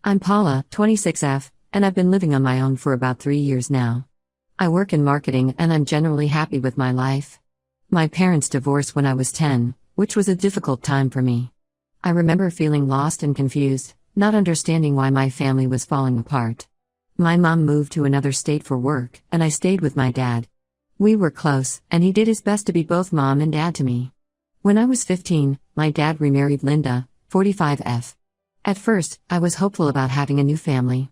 I'm Paula, 26F, and I've been living on my own for about 3 years now. I work in marketing and I'm generally happy with my life. My parents divorced when I was 10, which was a difficult time for me. I remember feeling lost and confused, not understanding why my family was falling apart. My mom moved to another state for work, and I stayed with my dad. We were close, and he did his best to be both mom and dad to me. When I was 15, my dad remarried Linda, 45F. At first, I was hopeful about having a new family.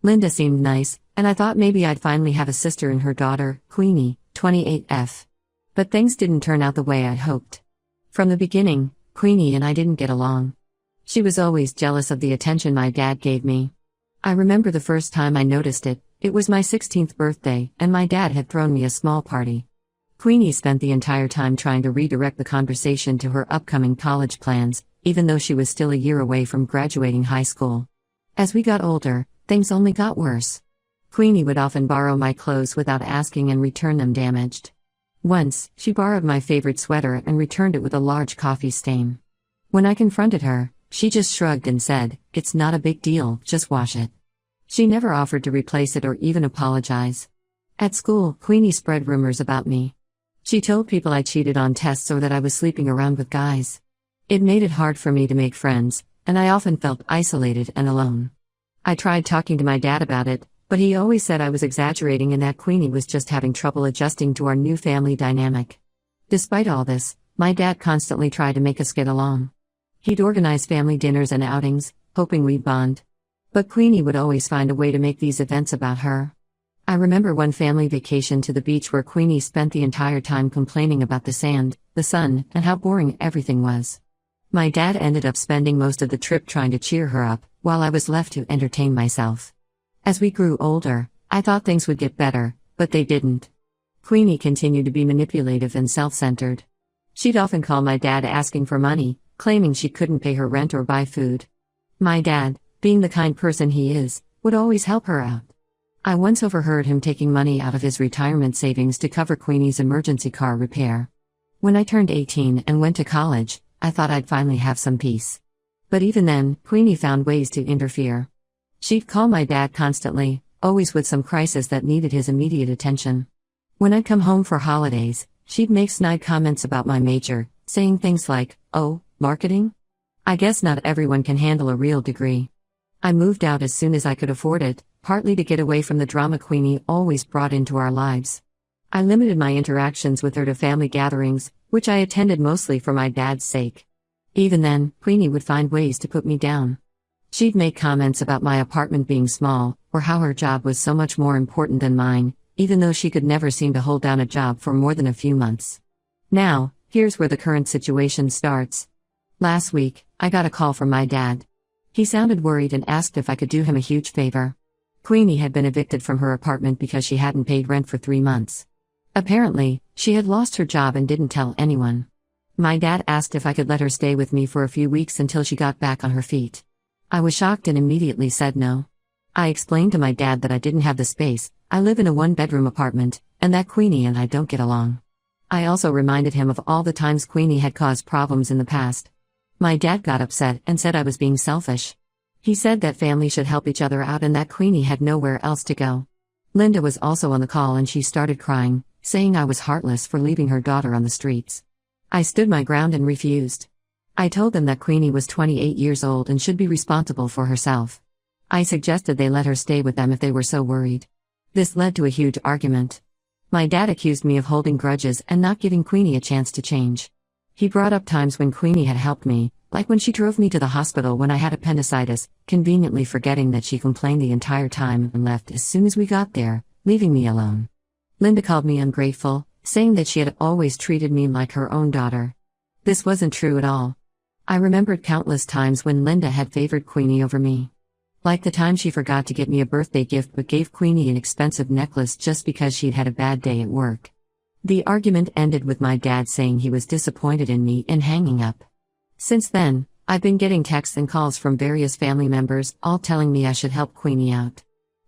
Linda seemed nice, and I thought maybe I'd finally have a sister and her daughter, Queenie, 28F. But things didn't turn out the way I'd hoped. From the beginning, Queenie and I didn't get along. She was always jealous of the attention my dad gave me. I remember the first time I noticed it. It was my 16th birthday, and my dad had thrown me a small party. Queenie spent the entire time trying to redirect the conversation to her upcoming college plans, even though she was still a year away from graduating high school. As we got older, things only got worse. Queenie would often borrow my clothes without asking and return them damaged. Once, she borrowed my favorite sweater and returned it with a large coffee stain. When I confronted her, she just shrugged and said, "It's not a big deal, just wash it." She never offered to replace it or even apologize. At school, Queenie spread rumors about me. She told people I cheated on tests or that I was sleeping around with guys. It made it hard for me to make friends, and I often felt isolated and alone. I tried talking to my dad about it, but he always said I was exaggerating and that Queenie was just having trouble adjusting to our new family dynamic. Despite all this, my dad constantly tried to make us get along. He'd organize family dinners and outings, hoping we'd bond. But Queenie would always find a way to make these events about her. I remember one family vacation to the beach where Queenie spent the entire time complaining about the sand, the sun, and how boring everything was. My dad ended up spending most of the trip trying to cheer her up, while I was left to entertain myself. As we grew older, I thought things would get better, but they didn't. Queenie continued to be manipulative and self-centered. She'd often call my dad asking for money, claiming she couldn't pay her rent or buy food. My dad, being the kind person he is, would always help her out. I once overheard him taking money out of his retirement savings to cover Queenie's emergency car repair. When I turned 18 and went to college, I thought I'd finally have some peace. But even then, Queenie found ways to interfere. She'd call my dad constantly, always with some crisis that needed his immediate attention. When I'd come home for holidays, she'd make snide comments about my major, saying things like, "Oh, marketing? I guess not everyone can handle a real degree." I moved out as soon as I could afford it, partly to get away from the drama Queenie always brought into our lives. I limited my interactions with her to family gatherings, which I attended mostly for my dad's sake. Even then, Queenie would find ways to put me down. She'd make comments about my apartment being small, or how her job was so much more important than mine, even though she could never seem to hold down a job for more than a few months. Now, here's where the current situation starts. Last week, I got a call from my dad. He sounded worried and asked if I could do him a huge favor. Queenie had been evicted from her apartment because she hadn't paid rent for 3 months. Apparently, she had lost her job and didn't tell anyone. My dad asked if I could let her stay with me for a few weeks until she got back on her feet. I was shocked and immediately said no. I explained to my dad that I didn't have the space, I live in a 1-bedroom apartment, and that Queenie and I don't get along. I also reminded him of all the times Queenie had caused problems in the past. My dad got upset and said I was being selfish. He said that families should help each other out and that Queenie had nowhere else to go. Linda was also on the call and she started crying, saying I was heartless for leaving her daughter on the streets. I stood my ground and refused. I told them that Queenie was 28 years old and should be responsible for herself. I suggested they let her stay with them if they were so worried. This led to a huge argument. My dad accused me of holding grudges and not giving Queenie a chance to change. He brought up times when Queenie had helped me, like when she drove me to the hospital when I had appendicitis, conveniently forgetting that she complained the entire time and left as soon as we got there, leaving me alone. Linda called me ungrateful, saying that she had always treated me like her own daughter. This wasn't true at all. I remembered countless times when Linda had favored Queenie over me. Like the time she forgot to get me a birthday gift but gave Queenie an expensive necklace just because she'd had a bad day at work. The argument ended with my dad saying he was disappointed in me and hanging up. Since then, I've been getting texts and calls from various family members, all telling me I should help Queenie out.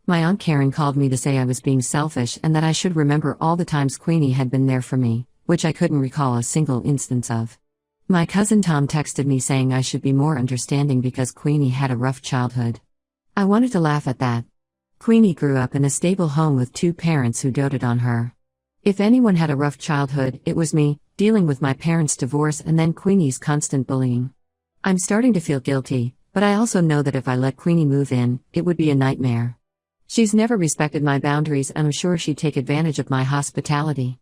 My Aunt Karen called me to say I was being selfish and that I should remember all the times Queenie had been there for me, which I couldn't recall a single instance of. My cousin Tom texted me saying I should be more understanding because Queenie had a rough childhood. I wanted to laugh at that. Queenie grew up in a stable home with two parents who doted on her. If anyone had a rough childhood, it was me, dealing with my parents' divorce and then Queenie's constant bullying. I'm starting to feel guilty, but I also know that if I let Queenie move in, it would be a nightmare. She's never respected my boundaries and I'm sure she'd take advantage of my hospitality.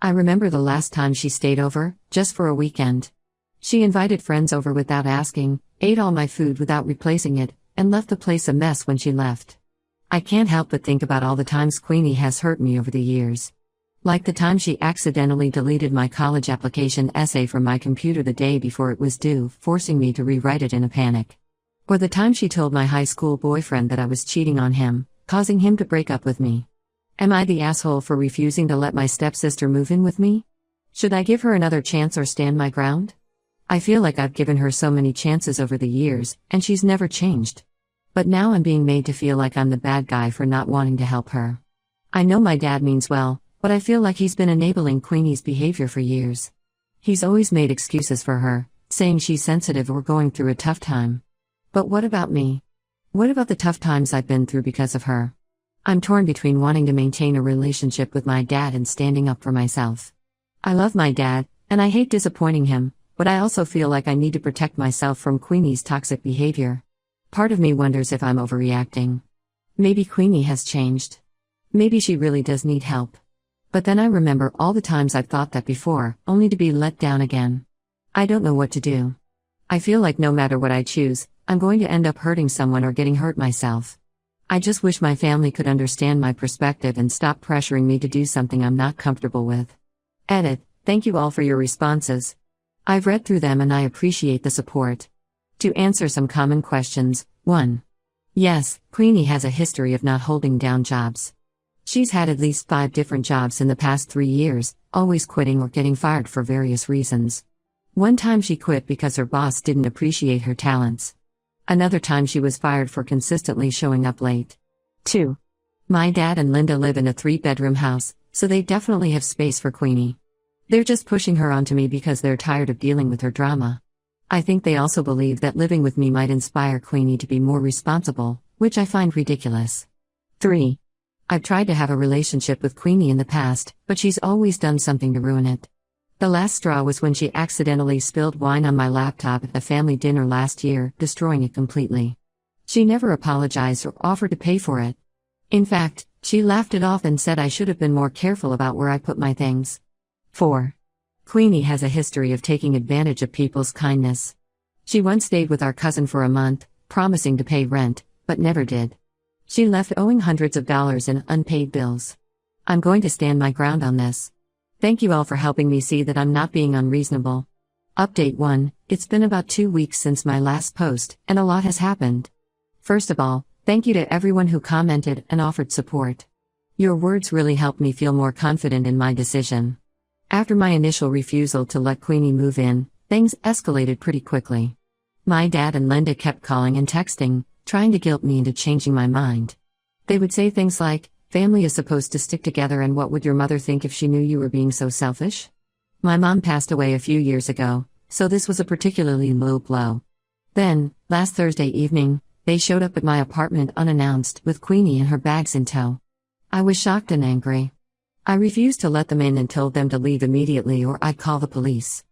I remember the last time she stayed over, just for a weekend. She invited friends over without asking, ate all my food without replacing it, and left the place a mess when she left. I can't help but think about all the times Queenie has hurt me over the years. Like the time she accidentally deleted my college application essay from my computer the day before it was due, forcing me to rewrite it in a panic. Or the time she told my high school boyfriend that I was cheating on him, causing him to break up with me. Am I the asshole for refusing to let my stepsister move in with me? Should I give her another chance or stand my ground? I feel like I've given her so many chances over the years, and she's never changed. But now I'm being made to feel like I'm the bad guy for not wanting to help her. I know my dad means well, but I feel like he's been enabling Queenie's behavior for years. He's always made excuses for her, saying she's sensitive or going through a tough time. But what about me? What about the tough times I've been through because of her? I'm torn between wanting to maintain a relationship with my dad and standing up for myself. I love my dad, and I hate disappointing him, but I also feel like I need to protect myself from Queenie's toxic behavior. Part of me wonders if I'm overreacting. Maybe Queenie has changed. Maybe she really does need help. But then I remember all the times I've thought that before, only to be let down again. I don't know what to do. I feel like no matter what I choose, I'm going to end up hurting someone or getting hurt myself. I just wish my family could understand my perspective and stop pressuring me to do something I'm not comfortable with. Edit. Thank you all for your responses. I've read through them and I appreciate the support. To answer some common questions, 1. Yes, Queenie has a history of not holding down jobs. She's had at least 5 different jobs in the past 3 years, always quitting or getting fired for various reasons. One time she quit because her boss didn't appreciate her talents. Another time she was fired for consistently showing up late. 2. My dad and Linda live in a 3-bedroom house, so they definitely have space for Queenie. They're just pushing her onto me because they're tired of dealing with her drama. I think they also believe that living with me might inspire Queenie to be more responsible, which I find ridiculous. 3. I've tried to have a relationship with Queenie in the past, but she's always done something to ruin it. The last straw was when she accidentally spilled wine on my laptop at the family dinner last year, destroying it completely. She never apologized or offered to pay for it. In fact, she laughed it off and said I should have been more careful about where I put my things. 4. Queenie has a history of taking advantage of people's kindness. She once stayed with our cousin for a month, promising to pay rent, but never did. She left owing hundreds of dollars in unpaid bills. I'm going to stand my ground on this. Thank you all for helping me see that I'm not being unreasonable. Update 1. It's been about 2 weeks since my last post, and a lot has happened. First of all, thank you to everyone who commented and offered support. Your words really helped me feel more confident in my decision. After my initial refusal to let Queenie move in, things escalated pretty quickly. My dad and Linda kept calling and texting, trying to guilt me into changing my mind. They would say things like, "Family is supposed to stick together and what would your mother think if she knew you were being so selfish?" My mom passed away a few years ago, so this was a particularly low blow. Then, last Thursday evening, they showed up at my apartment unannounced with Queenie and her bags in tow. I was shocked and angry. I refused to let them in and told them to leave immediately or I'd call the police.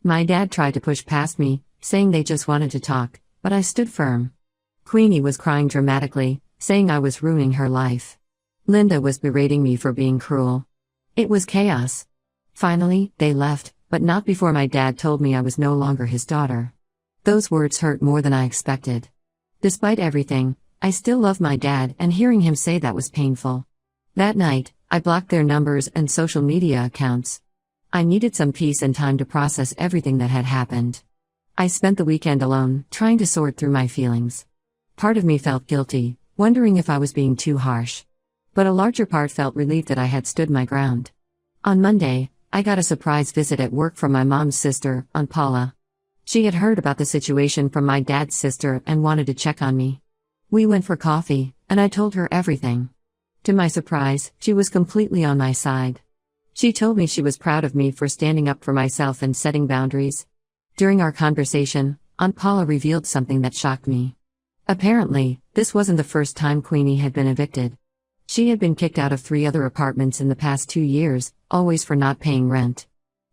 My dad tried to push past me, saying they just wanted to talk, but I stood firm. Queenie was crying dramatically, saying I was ruining her life. Linda was berating me for being cruel. It was chaos. Finally, they left, but not before my dad told me I was no longer his daughter. Those words hurt more than I expected. Despite everything, I still love my dad, and hearing him say that was painful. That night, I blocked their numbers and social media accounts. I needed some peace and time to process everything that had happened. I spent the weekend alone, trying to sort through my feelings. Part of me felt guilty, wondering if I was being too harsh. But a larger part felt relieved that I had stood my ground. On Monday, I got a surprise visit at work from my mom's sister, Aunt Paula. She had heard about the situation from my dad's sister and wanted to check on me. We went for coffee, and I told her everything. To my surprise, she was completely on my side. She told me she was proud of me for standing up for myself and setting boundaries. During our conversation, Aunt Paula revealed something that shocked me. Apparently, this wasn't the first time Queenie had been evicted. She had been kicked out of 3 other apartments in the past 2 years, always for not paying rent.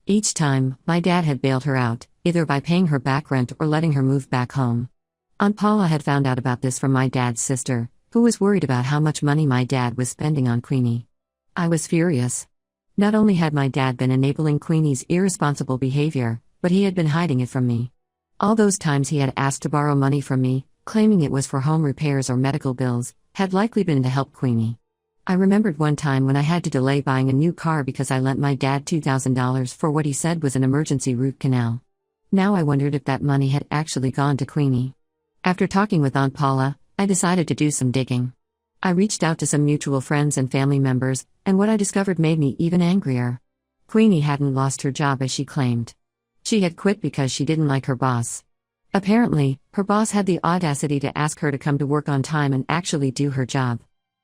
Each time, my dad had bailed her out, either by paying her back rent or letting her move back home. Aunt Paula had found out about this from my dad's sister, who was worried about how much money my dad was spending on Queenie. I was furious. Not only had my dad been enabling Queenie's irresponsible behavior, but he had been hiding it from me. All those times he had asked to borrow money from me, claiming it was for home repairs or medical bills, had likely been to help Queenie. I remembered one time when I had to delay buying a new car because I lent my dad $2,000 for what he said was an emergency root canal. Now I wondered if that money had actually gone to Queenie. After talking with Aunt Paula, I decided to do some digging. I reached out to some mutual friends and family members, and what I discovered made me even angrier. Queenie hadn't lost her job as she claimed. She had quit because she didn't like her boss. Apparently, her boss had the audacity to ask her to come to work on time and actually do her job.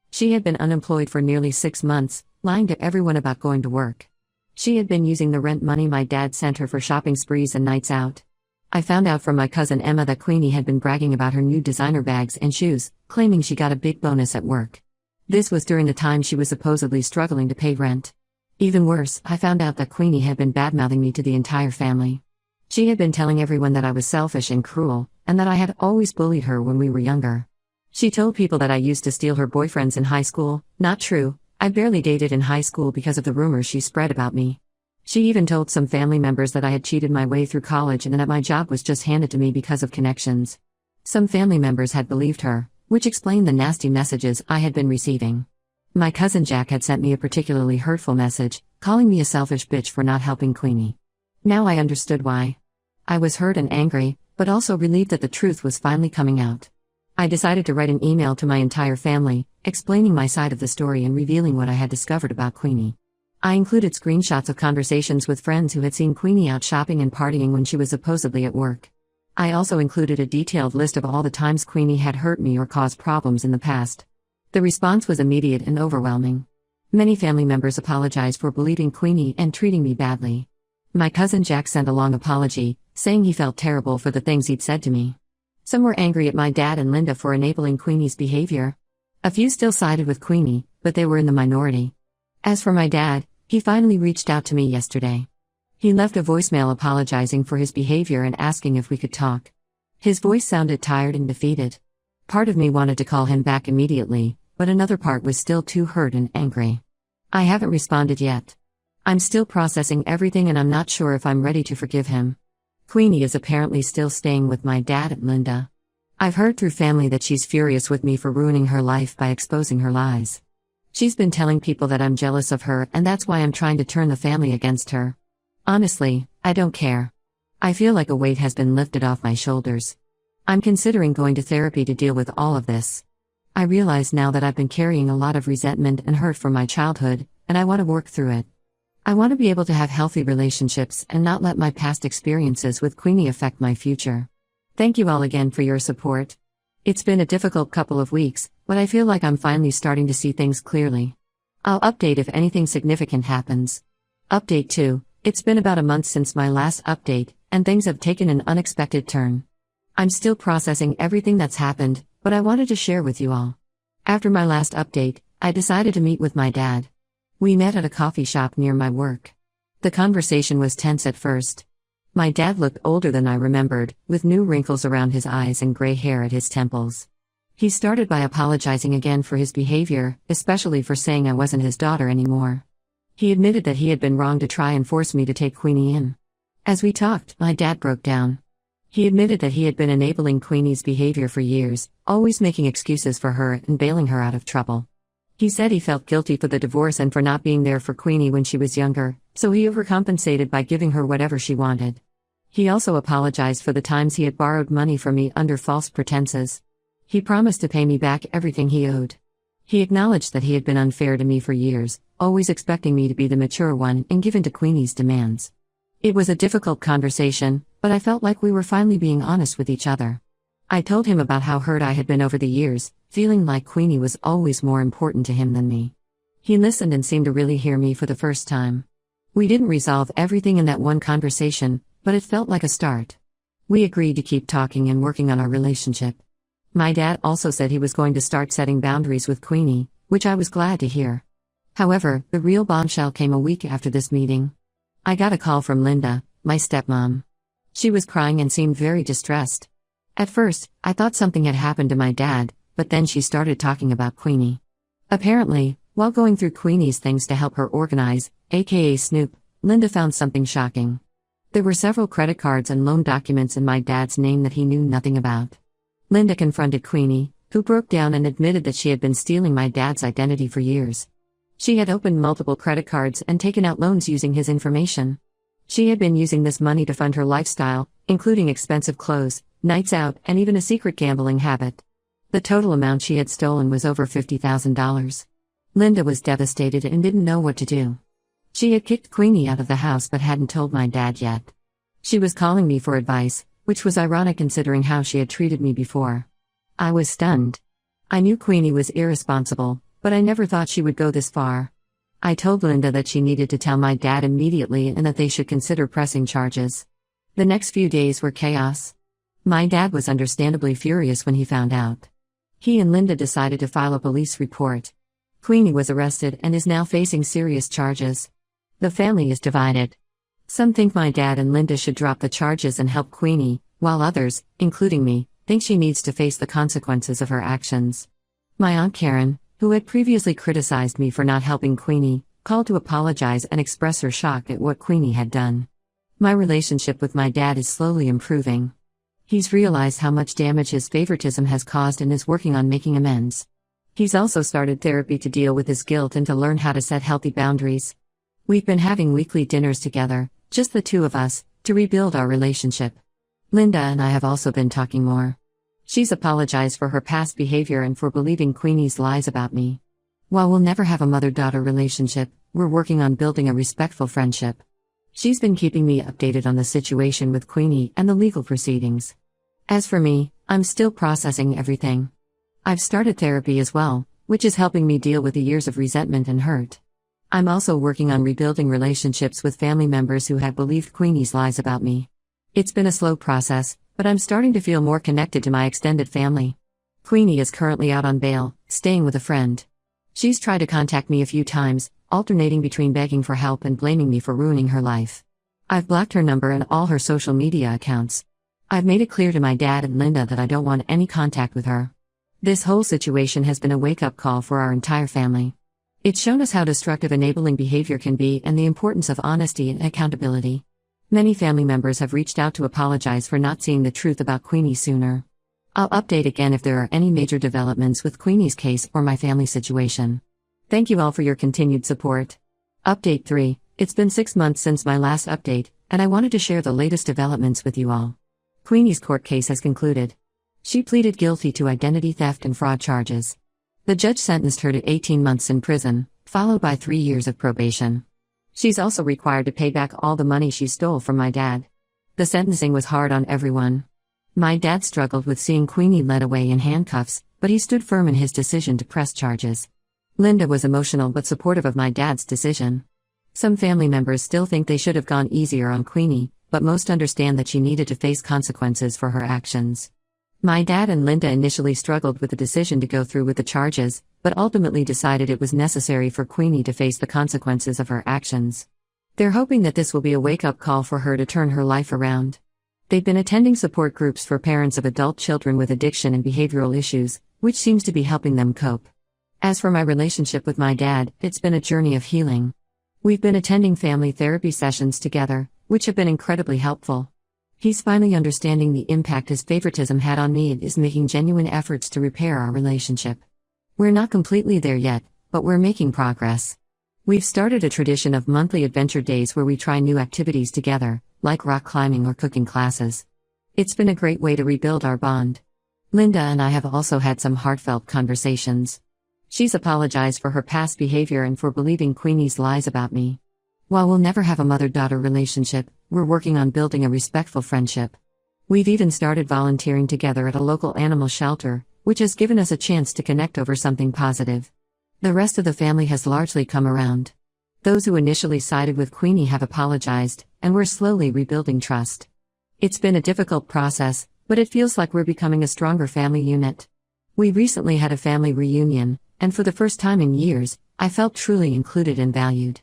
She had been unemployed for nearly 6 months, lying to everyone about going to work. She had been using the rent money my dad sent her for shopping sprees and nights out. I found out from my cousin Emma that Queenie had been bragging about her new designer bags and shoes, claiming she got a big bonus at work. This was during the time she was supposedly struggling to pay rent. Even worse, I found out that Queenie had been badmouthing me to the entire family. She had been telling everyone that I was selfish and cruel, and that I had always bullied her when we were younger. She told people that I used to steal her boyfriends in high school. Not true, I barely dated in high school because of the rumors she spread about me. She even told some family members that I had cheated my way through college and that my job was just handed to me because of connections. Some family members had believed her, which explained the nasty messages I had been receiving. My cousin Jack had sent me a particularly hurtful message, calling me a selfish bitch for not helping Queenie. Now I understood why. I was hurt and angry, but also relieved that the truth was finally coming out. I decided to write an email to my entire family, explaining my side of the story and revealing what I had discovered about Queenie. I included screenshots of conversations with friends who had seen Queenie out shopping and partying when she was supposedly at work. I also included a detailed list of all the times Queenie had hurt me or caused problems in the past. The response was immediate and overwhelming. Many family members apologized for believing Queenie and treating me badly. My cousin Jack sent a long apology, saying he felt terrible for the things he'd said to me. Some were angry at my dad and Linda for enabling Queenie's behavior. A few still sided with Queenie, but they were in the minority. As for my dad, he finally reached out to me yesterday. He left a voicemail apologizing for his behavior and asking if we could talk. His voice sounded tired and defeated. Part of me wanted to call him back immediately, but another part was still too hurt and angry. I haven't responded yet. I'm still processing everything and I'm not sure if I'm ready to forgive him. Queenie is apparently still staying with my dad and Linda. I've heard through family that she's furious with me for ruining her life by exposing her lies. She's been telling people that I'm jealous of her and that's why I'm trying to turn the family against her. Honestly, I don't care. I feel like a weight has been lifted off my shoulders. I'm considering going to therapy to deal with all of this. I realize now that I've been carrying a lot of resentment and hurt from my childhood, and I want to work through it. I want to be able to have healthy relationships and not let my past experiences with Queenie affect my future. Thank you all again for your support. It's been a difficult couple of weeks, but I feel like I'm finally starting to see things clearly. I'll update if anything significant happens. Update 2. It's been about a month since my last update, and things have taken an unexpected turn. I'm still processing everything that's happened, but I wanted to share with you all. After my last update, I decided to meet with my dad. We met at a coffee shop near my work. The conversation was tense at first. My dad looked older than I remembered, with new wrinkles around his eyes and gray hair at his temples. He started by apologizing again for his behavior, especially for saying I wasn't his daughter anymore. He admitted that he had been wrong to try and force me to take Queenie in. As we talked, my dad broke down. He admitted that he had been enabling Queenie's behavior for years, always making excuses for her and bailing her out of trouble. He said he felt guilty for the divorce and for not being there for Queenie when she was younger, so he overcompensated by giving her whatever she wanted. He also apologized for the times he had borrowed money from me under false pretenses. He promised to pay me back everything he owed. He acknowledged that he had been unfair to me for years, always expecting me to be the mature one and give in to Queenie's demands. It was a difficult conversation, but I felt like we were finally being honest with each other. I told him about how hurt I had been over the years, feeling like Queenie was always more important to him than me. He listened and seemed to really hear me for the first time. We didn't resolve everything in that one conversation, but it felt like a start. We agreed to keep talking and working on our relationship. My dad also said he was going to start setting boundaries with Queenie, which I was glad to hear. However, the real bombshell came a week after this meeting. I got a call from Linda, my stepmom. She was crying and seemed very distressed. At first, I thought something had happened to my dad, but then she started talking about Queenie. Apparently, while going through Queenie's things to help her organize, aka Snoop, Linda found something shocking. There were several credit cards and loan documents in my dad's name that he knew nothing about. Linda confronted Queenie, who broke down and admitted that she had been stealing my dad's identity for years. She had opened multiple credit cards and taken out loans using his information. She had been using this money to fund her lifestyle, including expensive clothes, nights out, and even a secret gambling habit. The total amount she had stolen was over $50,000. Linda was devastated and didn't know what to do. She had kicked Queenie out of the house but hadn't told my dad yet. She was calling me for advice, which was ironic considering how she had treated me before. I was stunned. I knew Queenie was irresponsible, but I never thought she would go this far. I told Linda that she needed to tell my dad immediately and that they should consider pressing charges. The next few days were chaos. My dad was understandably furious when he found out. He and Linda decided to file a police report. Queenie was arrested and is now facing serious charges. The family is divided. Some think my dad and Linda should drop the charges and help Queenie, while others, including me, think she needs to face the consequences of her actions. My Aunt Karen, who had previously criticized me for not helping Queenie, called to apologize and express her shock at what Queenie had done. My relationship with my dad is slowly improving. He's realized how much damage his favoritism has caused and is working on making amends. He's also started therapy to deal with his guilt and to learn how to set healthy boundaries. We've been having weekly dinners together, just the two of us, to rebuild our relationship. Linda and I have also been talking more. She's apologized for her past behavior and for believing Queenie's lies about me. While we'll never have a mother-daughter relationship, we're working on building a respectful friendship. She's been keeping me updated on the situation with Queenie and the legal proceedings. As for me, I'm still processing everything. I've started therapy as well, which is helping me deal with the years of resentment and hurt. I'm also working on rebuilding relationships with family members who had believed Queenie's lies about me. It's been a slow process, but I'm starting to feel more connected to my extended family. Queenie is currently out on bail, staying with a friend. She's tried to contact me a few times, alternating between begging for help and blaming me for ruining her life. I've blocked her number and all her social media accounts. I've made it clear to my dad and Linda that I don't want any contact with her. This whole situation has been a wake-up call for our entire family. It's shown us how destructive enabling behavior can be and the importance of honesty and accountability. Many family members have reached out to apologize for not seeing the truth about Queenie sooner. I'll update again if there are any major developments with Queenie's case or my family situation. Thank you all for your continued support. Update 3. It's been 6 months since my last update, and I wanted to share the latest developments with you all. Queenie's court case has concluded. She pleaded guilty to identity theft and fraud charges. The judge sentenced her to 18 months in prison, followed by 3 years of probation. She's also required to pay back all the money she stole from my dad. The sentencing was hard on everyone. My dad struggled with seeing Queenie led away in handcuffs, but he stood firm in his decision to press charges. Linda was emotional but supportive of my dad's decision. Some family members still think they should have gone easier on Queenie, but most understand that she needed to face consequences for her actions. My dad and Linda initially struggled with the decision to go through with the charges, but ultimately decided it was necessary for Queenie to face the consequences of her actions. They're hoping that this will be a wake-up call for her to turn her life around. They've been attending support groups for parents of adult children with addiction and behavioral issues, which seems to be helping them cope. As for my relationship with my dad, it's been a journey of healing. We've been attending family therapy sessions together, which have been incredibly helpful. He's finally understanding the impact his favoritism had on me and is making genuine efforts to repair our relationship. We're not completely there yet, but we're making progress. We've started a tradition of monthly adventure days where we try new activities together, like rock climbing or cooking classes. It's been a great way to rebuild our bond. Linda and I have also had some heartfelt conversations. She's apologized for her past behavior and for believing Queenie's lies about me. While we'll never have a mother-daughter relationship, we're working on building a respectful friendship. We've even started volunteering together at a local animal shelter, which has given us a chance to connect over something positive. The rest of the family has largely come around. Those who initially sided with Queenie have apologized, and we're slowly rebuilding trust. It's been a difficult process, but it feels like we're becoming a stronger family unit. We recently had a family reunion, and for the first time in years, I felt truly included and valued.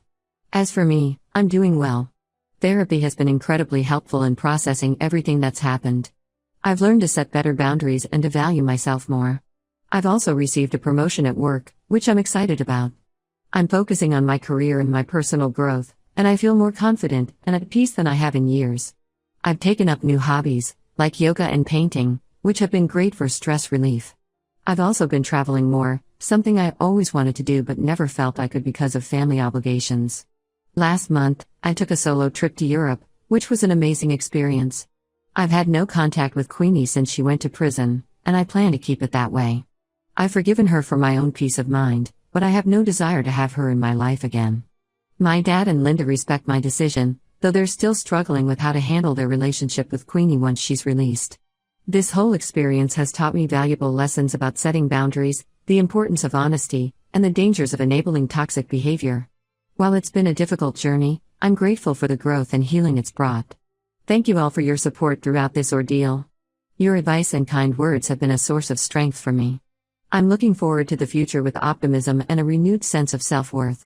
As for me, I'm doing well. Therapy has been incredibly helpful in processing everything that's happened. I've learned to set better boundaries and to value myself more. I've also received a promotion at work, which I'm excited about. I'm focusing on my career and my personal growth, and I feel more confident and at peace than I have in years. I've taken up new hobbies, like yoga and painting, which have been great for stress relief. I've also been traveling more, something I always wanted to do but never felt I could because of family obligations. Last month, I took a solo trip to Europe, which was an amazing experience. I've had no contact with Queenie since she went to prison, and I plan to keep it that way. I've forgiven her for my own peace of mind, but I have no desire to have her in my life again. My dad and Linda respect my decision, though they're still struggling with how to handle their relationship with Queenie once she's released. This whole experience has taught me valuable lessons about setting boundaries, the importance of honesty, and the dangers of enabling toxic behavior. While it's been a difficult journey, I'm grateful for the growth and healing it's brought. Thank you all for your support throughout this ordeal. Your advice and kind words have been a source of strength for me. I'm looking forward to the future with optimism and a renewed sense of self-worth.